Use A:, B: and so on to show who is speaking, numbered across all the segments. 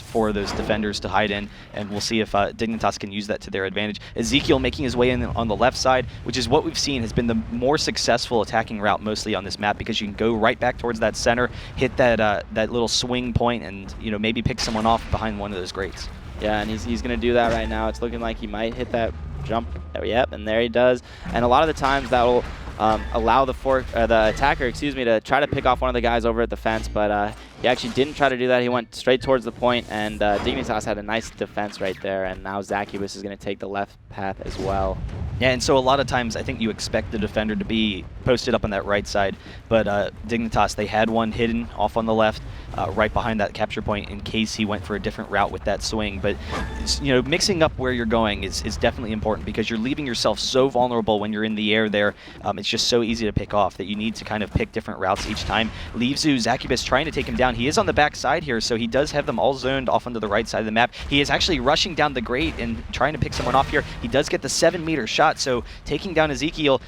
A: for those defenders to hide in, and we'll see if Dignitas can use that to their advantage. Ezekiel making his way in on the left side, which is what we've seen has been the more successful attacking route mostly on this map, because you can go right back towards that center, hit that that little swing point, and maybe pick someone off behind one of those grates.
B: Yeah, and he's going to do that right now. It's looking like he might hit that jump. Yep, and there he does. And a lot of the times that will allow the attacker, to try to pick off one of the guys over at the fence, but he actually didn't try to do that. He went straight towards the point, and Dignitas had a nice defense right there, and now Zacubus is going to take the left path as well.
A: Yeah, and so a lot of times I think you expect the defender to be posted up on that right side, but Dignitas, they had one hidden off on the left, right behind that capture point in case he went for a different route with that swing. But mixing up where you're going is definitely important, because you're leaving yourself so vulnerable when you're in the air there. It's just so easy to pick off that you need to kind of pick different routes each time. Leavezu, Zacubus trying to take him down. He is on the back side here, so he does have them all zoned off onto the right side of the map. He is actually rushing down the grate and trying to pick someone off here. He does get the 7-meter shot, so taking down Ezekiel.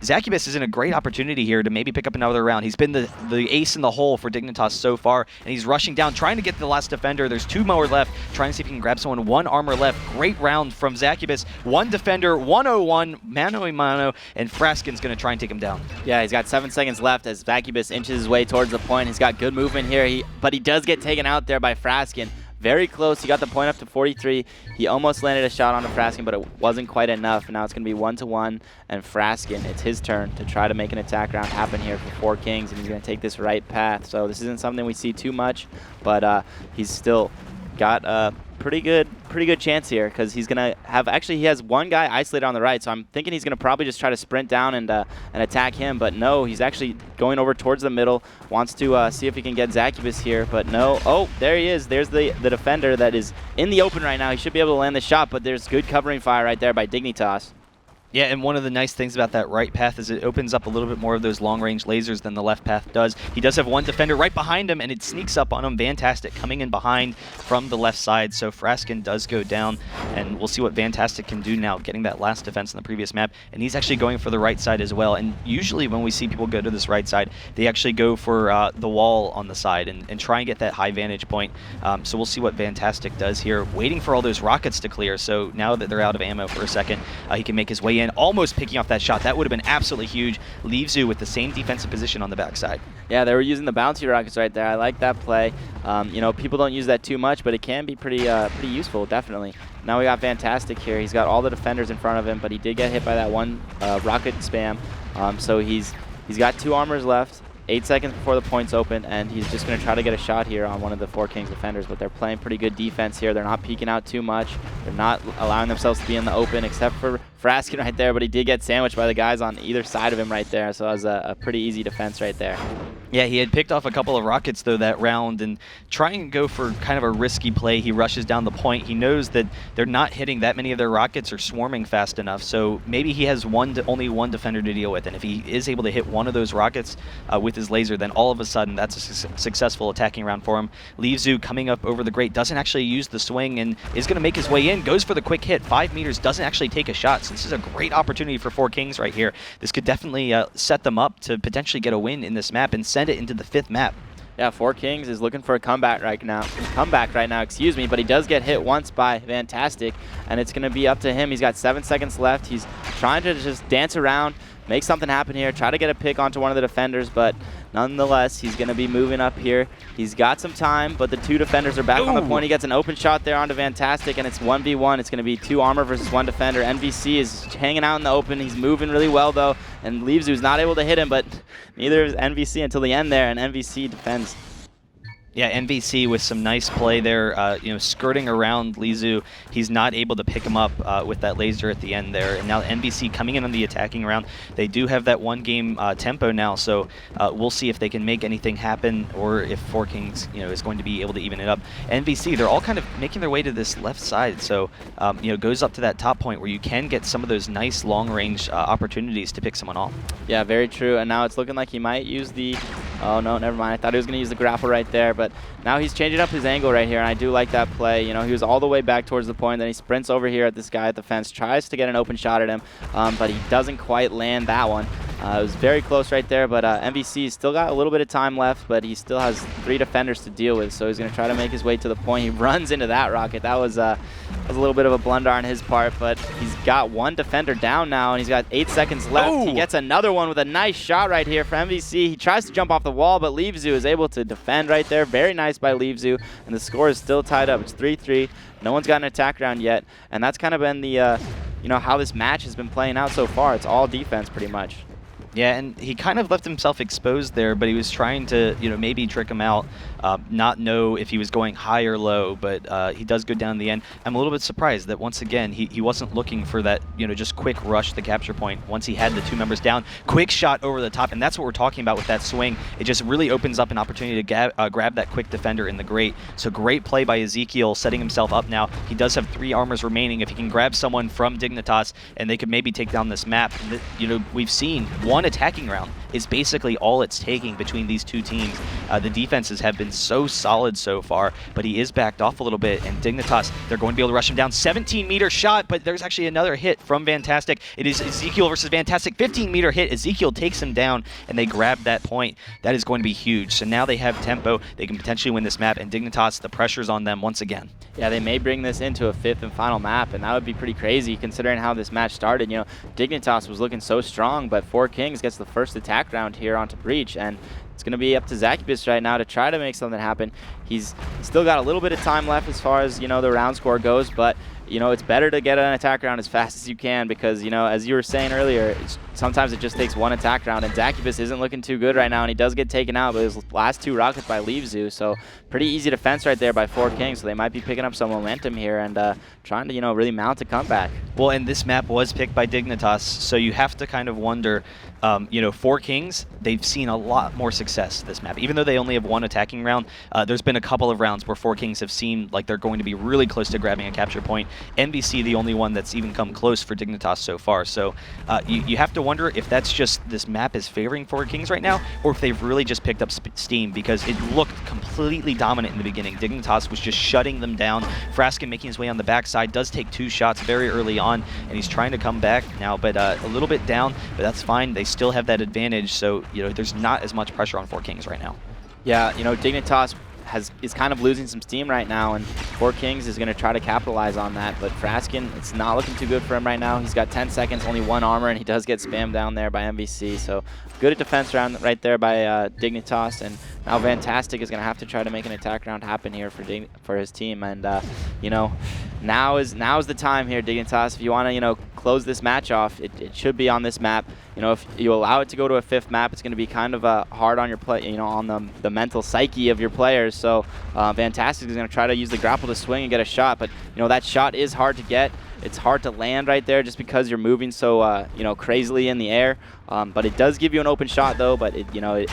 A: Zacubus is in a great opportunity here to maybe pick up another round. He's been the ace in the hole for Dignitas so far, and he's rushing down, trying to get the last defender. There's 2 more left, trying to see if he can grab someone. 1 armor left. Great round from Zacubus. 1 defender, 101, mano a mano, and Fraskin's going to try and take him down.
B: Yeah, he's got 7 seconds left as Zacubus inches his way towards the point. He's got good movement here, but he does get taken out there by Fraskin. Very close. He got the point up to 43. He almost landed a shot onto Fraskin, but it wasn't quite enough. Now it's going to be 1-1, and Fraskin, it's his turn to try to make an attack round happen here for 4 Kings, and he's going to take this right path. So this isn't something we see too much, but he's still got a pretty good chance here, because he's gonna have, actually he has one guy isolated on the right, so I'm thinking he's gonna probably just try to sprint down and attack him, but no, he's actually going over towards the middle, wants to see if he can get Zacubus here, but no. Oh, there he is. There's the defender that is in the open right now. He should be able to land the shot, but there's good covering fire right there by Dignitas.
A: Yeah, and one of the nice things about that right path is it opens up a little bit more of those long-range lasers than the left path does. He does have 1 defender right behind him, and it sneaks up on him. Fantastic coming in behind from the left side, so Fraskin does go down, and we'll see what Fantastic can do now, getting that last defense in the previous map, and he's actually going for the right side as well. And usually when we see people go to this right side, they actually go for the wall on the side and try and get that high vantage point. So we'll see what Fantastic does here, waiting for all those rockets to clear, so now that they're out of ammo for a second, he can make his way in, almost picking off that shot. That would have been absolutely huge. Leavezu with the same defensive position on the backside.
B: Yeah, they were using the bouncy rockets right there. I like that play. People don't use that too much, but it can be pretty useful, definitely. Now we got Fantastic here. He's got all the defenders in front of him, but he did get hit by that 1 rocket spam. So he's got 2 armors left. 8 seconds before the points open, and he's just going to try to get a shot here on one of the 4 Kings defenders, but they're playing pretty good defense here. They're not peeking out too much. They're not allowing themselves to be in the open, except for Fraskin right there, but he did get sandwiched by the guys on either side of him right there, so that was a pretty easy defense right there.
A: Yeah, he had picked off a couple of rockets, though, that round, and trying to go for kind of a risky play. He rushes down the point. He knows that they're not hitting that many of their rockets or swarming fast enough, so maybe he has only one defender to deal with, and if he is able to hit one of those rockets with his laser, then all of a sudden that's a successful attacking round for him. Leavezu coming up over the grate, doesn't actually use the swing and is going to make his way in, goes for the quick hit, 5 meters, doesn't actually take a shot, so this is a great opportunity for 4 Kings right here. This could definitely set them up to potentially get a win in this map and send it into the 5th map.
B: Yeah, 4 Kings is looking for a comeback right now, but he does get hit once by Fantastic, and it's going to be up to him. He's got 7 seconds left. He's trying to just dance around, make something happen here, try to get a pick onto one of the defenders, but nonetheless, he's going to be moving up here. He's got some time, but the 2 defenders are back on the point. He gets an open shot there onto Fantastic, and it's 1v1. It's going to be 2 armor versus 1 defender. NVC is hanging out in the open. He's moving really well, though, and Leavezu's not able to hit him, but neither is NVC until the end there, and NVC defends.
A: Yeah, NVC with some nice play there, skirting around Leavezu. He's not able to pick him up with that laser at the end there. And now NVC coming in on the attacking round. They do have that 1-game tempo now, so we'll see if they can make anything happen or if 4 Kings, is going to be able to even it up. NVC, they're all kind of making their way to this left side, so goes up to that top point where you can get some of those nice long-range opportunities to pick someone off. Yeah,
B: very true. And now it's looking like he might use the... Oh, no, never mind. I thought he was going to use the grapple right there, but now he's changing up his angle right here, and I do like that play. He was all the way back towards the point, then he sprints over here at this guy at the fence, tries to get an open shot at him, but he doesn't quite land that one. It was very close right there, but MVC still got a little bit of time left, but he still has 3 defenders to deal with, so he's going to try to make his way to the point. He runs into that rocket. That was a little bit of a blunder on his part, but he's got 1 defender down now, and he's got 8 seconds left.
A: Ooh.
B: He gets another one with a nice shot right here for MVC. He tries to jump off the wall, but Leavezu is able to defend right there. Very nice by Leavezu, and the score is still tied up. It's 3-3. No one's got an attack round yet, and that's kind of been the, how this match has been playing out so far. It's all defense pretty much.
A: Yeah, and he kind of left himself exposed there, but he was trying to, maybe trick him out, not know if he was going high or low, but he does go down in the end. I'm a little bit surprised that, once again, he wasn't looking for that, just quick rush to the capture point. Once he had the 2 members down, quick shot over the top, and that's what we're talking about with that swing. It just really opens up an opportunity to grab that quick defender in the grate. So great play by Ezekiel, setting himself up now. He does have 3 armors remaining. If he can grab someone from Dignitas, and they could maybe take down this map, we've seen 1 attacking round is basically all it's taking between these 2 teams. The defenses have been so solid so far, but he is backed off a little bit, and Dignitas, they're going to be able to rush him down. 17-meter shot, but there's actually another hit from Fantastic. It is Ezekiel versus Fantastic. 15-meter hit. Ezekiel takes him down, and they grab that point. That is going to be huge. So now they have tempo. They can potentially win this map, and Dignitas, the pressure's on them once again.
B: Yeah, they may bring this into a 5th and final map, and that would be pretty crazy considering how this match started. Dignitas was looking so strong, but 4Kings gets the first attack round here onto Breach, and it's going to be up to Zacubus right now to try to make something happen. He's still got a little bit of time left as far as, the round score goes, but, it's better to get an attack round as fast as you can because, as you were saying earlier, sometimes it just takes 1 attack round, and Zacubus isn't looking too good right now, and he does get taken out, but his last 2 rockets by Leavezu, so pretty easy defense right there by 4Kings, so they might be picking up some momentum here and trying to, really mount a comeback.
A: Well, and this map was picked by Dignitas, so you have to kind of wonder, 4Kings, they've seen a lot more success this map. Even though they only have 1 attacking round, there's been a couple of rounds where 4Kings have seemed like they're going to be really close to grabbing a capture point. NBC, the only one that's even come close for Dignitas so far. So you have to wonder if that's just this map is favoring 4Kings right now, or if they've really just picked up steam, because it looked completely dominant in the beginning. Dignitas was just shutting them down. Fraskin making his way on the backside, does take 2 shots very early on, and he's trying to come back now, but a little bit down, but that's fine. They still have that advantage, so there's not as much pressure on 4Kings right now.
B: Yeah, Dignitas is kind of losing some steam right now, and 4Kings is going to try to capitalize on that, but Fraskin, it's not looking too good for him right now. He's got 10 seconds, only 1 armor, and he does get spammed down there by MVC, so good defense round right there by Dignitas, and now Fantastic is going to have to try to make an attack round happen here for his team, and now is the time here, Dignitas. If you want to close this match off, it should be on this map. If you allow it to go to a 5th map, it's going to be kind of hard on your play, on the mental psyche of your players. So Fantastic is going to try to use the grapple to swing and get a shot, but that shot is hard to get. It's hard to land right there just because you're moving so crazily in the air. But it does give you an open shot though. But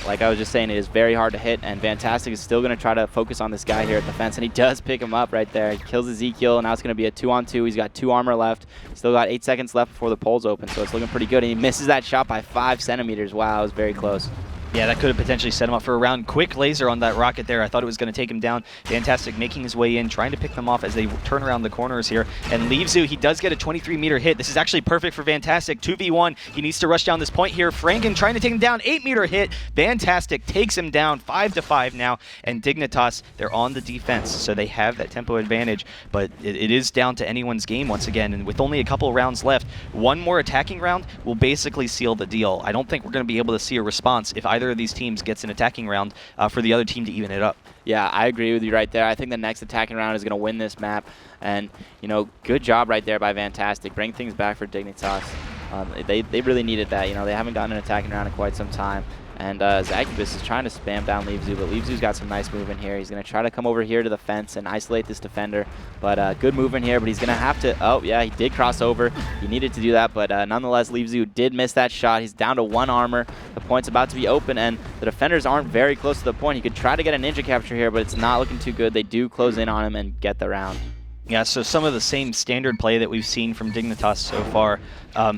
B: like I was just saying, it is very hard to hit. And Fantastic is still going to try to focus on this guy here at the fence, and he does pick him up right there. He kills Ezekiel, and now it's going to be a 2-on-2. He's got 2 armor left. Still got 8 seconds left before the poles open, so it's looking pretty good. And he misses that shot by 5 centimeters. Wow, it was very close.
A: Yeah, that could have potentially set him up for a round. Quick laser on that rocket there. I thought it was going to take him down. Fantastic making his way in, trying to pick them off as they turn around the corners here. And Leavezu, he does get a 23-meter hit. This is actually perfect for Fantastic. 2v1. He needs to rush down this point here. Franken trying to take him down. 8-meter hit. Fantastic takes him down. 5-5 now. And Dignitas, they're on the defense, so they have that tempo advantage. But it is down to anyone's game once again. And with only a couple rounds left, 1 more attacking round will basically seal the deal. I don't think we're going to be able to see a response if either of these teams gets an attacking round for the other team to even it up.
B: Yeah, I agree with you right there. I think the next attacking round is going to win this map. And, good job right there by Fantastic. Bring things back for Dignitas. They really needed that. They haven't gotten an attacking round in quite some time. And Zacubus is trying to spam down Leavezu, but Leavezu's got some nice movement here. He's going to try to come over here to the fence and isolate this defender. But good movement here, but he's going to have to... Oh, yeah, he did cross over. He needed to do that, but nonetheless, Leavezu did miss that shot. He's down to 1 armor. The point's about to be open, and the defenders aren't very close to the point. He could try to get a ninja capture here, but it's not looking too good. They do close in on him and get the round.
A: Yeah, so some of the same standard play that we've seen from Dignitas so far.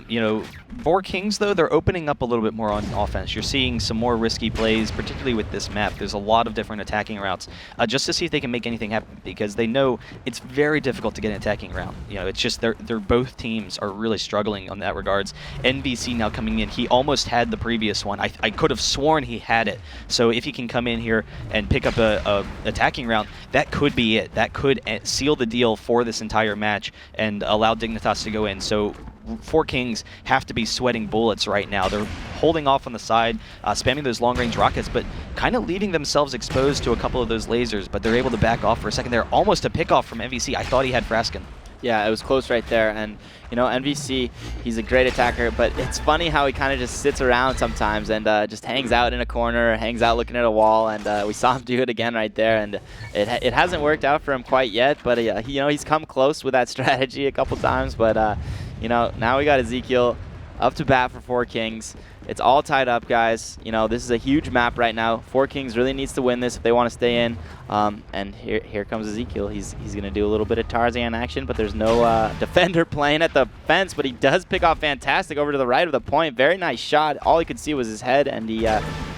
A: You know, for Kings, though, they're opening up a little bit more on offense. You're seeing some more risky plays, particularly with this map. There's a lot of different attacking routes, just to see if they can make anything happen, because they know it's very difficult to get an attacking route. You know, it's just they're both teams are really struggling on that regards. NVC now coming in, he almost had the previous one. I could have sworn he had it. So if he can come in here and pick up a attacking round, that could be it. That could seal the deal for this entire match and allow Dignitas to go in. So 4Kings have to be sweating bullets right now. They're holding off on the side, spamming those long-range rockets, but kind of leaving themselves exposed to a couple of those lasers, but they're able to back off for a second there. Almost a pickoff from MVC. I thought he had Fraskin.
B: Yeah, it was close right there. And, you know, MVC, he's a great attacker, but it's funny how he kind of just sits around sometimes and just hangs out in a corner, hangs out looking at a wall, and we saw him do it again right there. And it hasn't worked out for him quite yet, but, you know, he's come close with that strategy a couple times. But, you know, now we got Ezekiel up to bat for 4Kings. It's all tied up, guys. You know, this is a huge map right now. 4Kings really needs to win this if they want to stay in. And here comes Ezekiel. He's going to do a little bit of Tarzan action, but there's no defender playing at the fence, but he does pick off fantastic over to the right of the point. Very nice shot. All he could see was his head, and he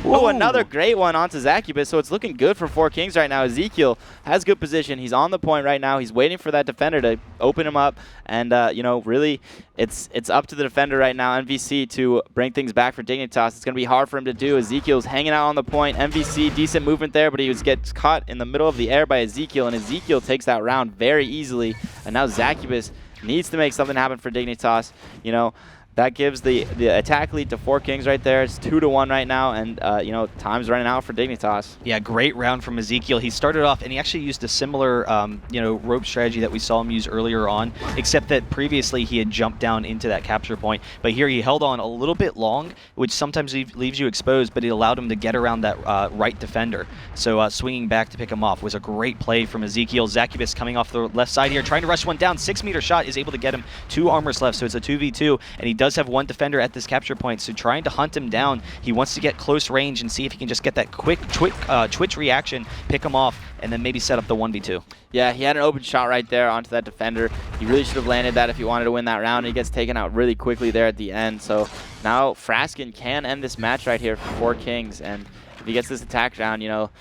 B: another great one onto Zacubus. So it's looking good for 4Kings right now. Ezekiel has good position. He's on the point right now. He's waiting for that defender to open him up, and you know, really it's up to the defender right now, MVC, to bring things back for Dignitas. It's going to be hard for him to do. Ezekiel's hanging out on the point. MVC, decent movement there, but he gets caught in the middle of the air by Ezekiel, and Ezekiel takes that round very easily. And now Zacubus needs to make something happen for Dignitas. You know, that gives the attack lead to 4Kings right there. It's 2-1 right now, and you know, time's running out for Dignitas.
A: Yeah, great round from Ezekiel. He started off, and he actually used a similar, you know, rope strategy that we saw him use earlier on, except that previously he had jumped down into that capture point. But here he held on a little bit long, which sometimes leaves you exposed, but it allowed him to get around that right defender. So swinging back to pick him off was a great play from Ezekiel. Zacubus coming off the left side here, trying to rush one down. 6-meter shot is able to get him 2 armors left, so it's a 2v2, and he does have 1 defender at this capture point, so trying to hunt him down. He wants to get close range and see if he can just get that quick twitch reaction, pick him off, and then maybe set up the 1v2.
B: Yeah, he had an open shot right there onto that defender. He really should have landed that if he wanted to win that round. He gets taken out really quickly there at the end. So now Fraskin can end this match right here for 4Kings, and if he gets this attack round, you know,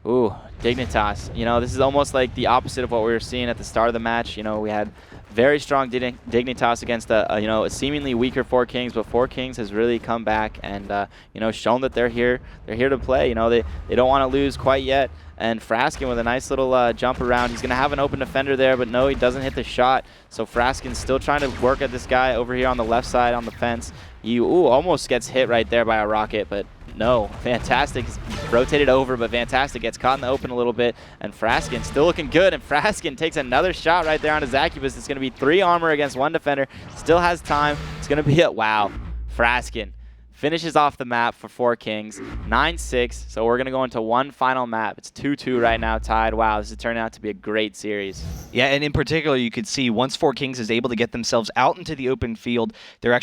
B: ooh, Dignitas. You know, this is almost like the opposite of what we were seeing at the start of the match. You know, we had very strong Dignitas against a you know, a seemingly weaker 4Kings, but 4Kings has really come back and you know, shown that they're here to play. You know, they don't want to lose quite yet. And Fraskin with a nice little jump around. He's going to have an open defender there, but no, he doesn't hit the shot. So Fraskin's still trying to work at this guy over here on the left side on the fence. He almost gets hit right there by a rocket, but no. Fantastic. Rotated over, but Fantastic gets caught in the open a little bit. And Fraskin still looking good, and Fraskin takes another shot right there onto Zacubus. It's going to be 3 armor against 1 defender. Still has time. It's going to be wow. Fraskin finishes off the map for 4Kings, 9-6. So we're going to go into one final map. It's 2-2 right now, tied. Wow, this is turning out to be a great series.
A: Yeah, and in particular, you could see once 4Kings is able to get themselves out into the open field, their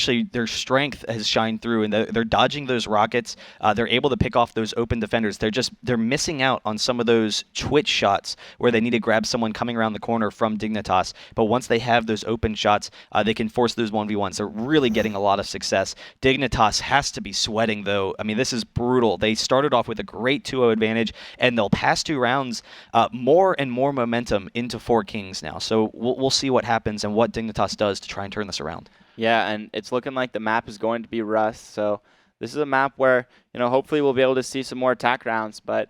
A: strength has shined through, and they're dodging those rockets. They're able to pick off those open defenders. They're missing out on some of those twitch shots where they need to grab someone coming around the corner from Dignitas. But once they have those open shots, they can force those 1v1s. They're really getting a lot of success. Dignitas has to be sweating, though. I mean, this is brutal. They started off with a great 2-0 advantage, and they'll pass 2 rounds, more and more momentum into 4Kings now. So we'll see what happens and what Dignitas does to try and turn this around.
B: Yeah, and it's looking like the map is going to be Rust. So this is a map where, you know, hopefully we'll be able to see some more attack rounds, but